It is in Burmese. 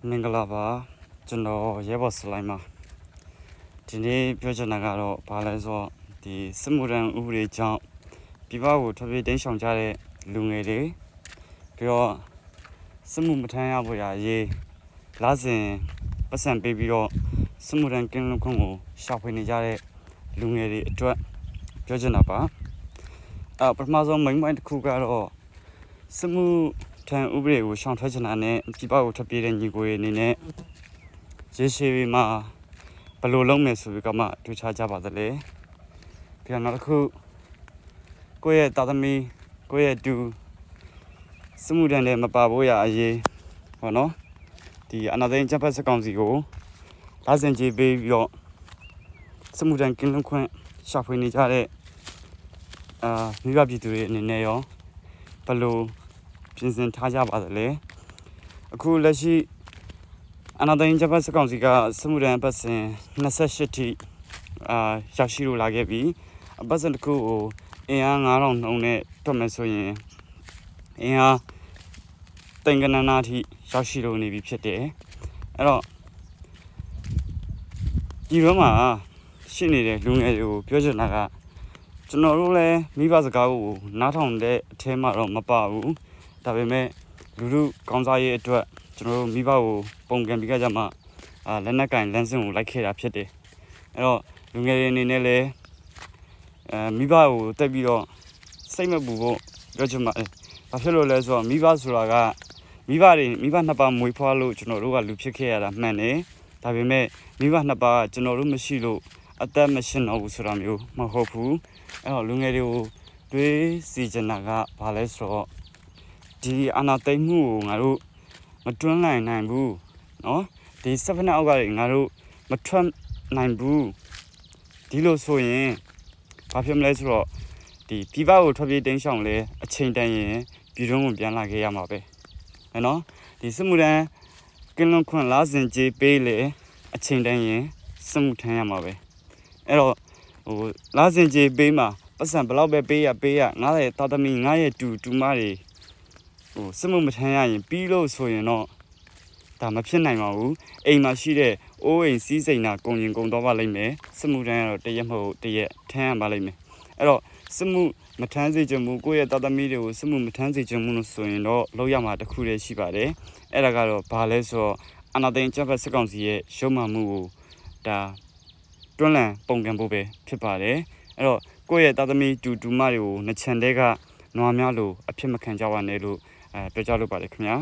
မင်္ဂလာပါကျွန်တော်ရဲဘော်စလိုင်းပါဒီနေ့ပြောချင်တာကတော့ဘာလဲဆိုတော့ဒီစစ်မှုထမ်းဥပဒေကြောင့်ပြည်ပကိုထွက်ပြေးတိမ်းရှောင်ကြတဲ့လူငယ်တွေပြီးတော့စစ်မှုမထမ်းရဖို့ရာရေးလာစဉ်ပတ်စံပေးပြီးတော့စစ်မှုထမ်းကင်းလွတ်ခွင့်ကိုရှာဖွေနေကြတဲ့လူငယ်တွေအတွက်ပြောချင်တာပါပထမဆုံးမိန်းပိုင်းတစ်ခုကတော့စစ်မှုထမ်းဥပဒေကိုရှောင်ထွက်ချင်တာနဲ့ပြည်ပကိုထွက်ပြေးတဲ့ညီကိုတွေအနေနဲ့ရေရှည်မှာဘယ်လိုလုပ်မယ်ဆိုပြီးကမှတွေးချကြပါသလဲပြီးတော့နောက်တစ်ခုကိုယ့်ရဲ့တာသမီကိုယ့်ရဲ့တူစစ်မှုထမ်းတွေမပါဖို့ရအရေးဟောနော်ဒီအနာသိန်းချက်ဖက်စကောင်စီကိုလာစင်ကြေးပေးပြီးတော့စစ်မှုထမ်းကင်းလွတ်ခွင့်ရှာဖွေနေကြတဲ့မိဘပြည်သူတွေအနေနဲ့ရောဘယ်လိုပြင်ဆင်ထားကြပါသလဲအခုလက်ရှိအနာသိန်းချက်ဖက်စကောင်စီကစစ်မှုထမ်းပတ်စဉ်28ထိရောက်ရှိလို့လာခဲ့ပြီးပတ်စဉ်တစ်ခုကိုအင်အား9000နှုန်းနဲ့တွက်မယ်ဆိုရင်အင်အားတင်ကနနာထိရောက်ရှိလို့နေပြီဖြစ်တယ်အဲ့တော့ဒီဘက်မှာရှိနေတဲ့လူငယ်တွေကိုပြောချင်တာကကျွန်တော်တို့လည်းမိဘစကားကိုနားထောင်တဲ့အထဲမှာတော့မပါဘူးဒါပေမဲ့လူလူကောင်းစားရေးအတွက်ကျွန်တော်တို့မိဘကိုပုံကံပြီးကြမှာလက်နက်ကင်လမ်းစဉ်ကိုလိုက်ခဲ့တာဖြစ်တယ်အဲ့တော့လူငယ်တွေအနေနဲ့လည်းမိဘကိုတက်ပြီးတော့စိတ်မပူဖို့ပြောချင်ပါတယ်ဘာဖြစ်လို့လဲဆိုတော့မိဘဆိုတာကမိဘနှစ်ပါးမွေးဖွားလို့ကျွန်တော်တို့ကလူဖြစ်ခဲ့ရတာမှန်တယ်ဒါပေမဲ့မိဘနှစ်ပါးကျွန်တော်တို့မရှိလို့အသက်မရှင်တော့ဘူးဆိုတာမျိုးမဟုတ်ဘူးအဲ့တော့လူငယ်တွေကိုတွေးစီချင်တာကဘာလဲဆိုတော့ဒီအာဏာသိမ်းမှုကိုငါတို့မတွန်းလှန်နိုင်ဘူးเนาะဒီစဖက်နဲ့အောက်ကငါတို့မထွက်နိုင်ဘူးဒီလိုဆိုရင်ဘာဖြစ်မလဲဆိုတော့ဒီပြည်ပကိုထွက်ပြေးတိမ်းရှောင်လဲအချိန်တန်ရင်ပြည်တွင်းကိုပြန်လာခဲ့ရမှာပဲเนาะဒီစစ်မှုထမ်းကင်းလွန်ခွင့်လာစဉ်ကြေးပေးလေအချိန်တန်ရင်စစ်မှုထမ်းရမှာပဲအဲ့တော့လာစဉ်ကြေးပေးမှာပတ်စံဘလောက်ပဲပေးရငါရဲ့တာသမီငါရဲ့တူမတွေစစ်မှုမထမ်းရရင်ပြီးလို့ဆိုရင်တော့ဒါမဖြစ်နိုင်ပါဘူးအိမ်မှာရှိတဲ့အိုးအိမ်စီးစိမ်နာကုန်ရင်ကုန်တော့ပါလိမ့်မယ်စစ်မှုထမ်းရတော့တရက်မဟုတ်တရက်ထမ်းရပါလိမ့်မယ်အဲ့တော့စစ်မှုမထမ်းစေချင်ဘူးကိုယ့်ရဲ့တာသမီတွေကိုစစ်မှုမထမ်းစေချင်ဘူးလို့ဆိုရင်တော့လောက်ရမှာတစ်ခုတည်းရှိပါတယ်အဲ့ဒါကတော့ဘာလဲဆိုတော့အနာသိန်းချက်ဖက်စစ်ကောင်စီရဲ့ရုံမှမှုကိုဒါတွန်းလှန်ပုံကံဖို့ပဲဖြစ်ပါတယ်အဲ့တော့ကိုယ့်ရဲ့တာသမီတူမတွေကိုနှစ်ချန်တဲကနွားများလို့အဖြစ်မခံကြပါနဲ့လို့ပြောကြလို့ပါတယ်ခင်ဗျာ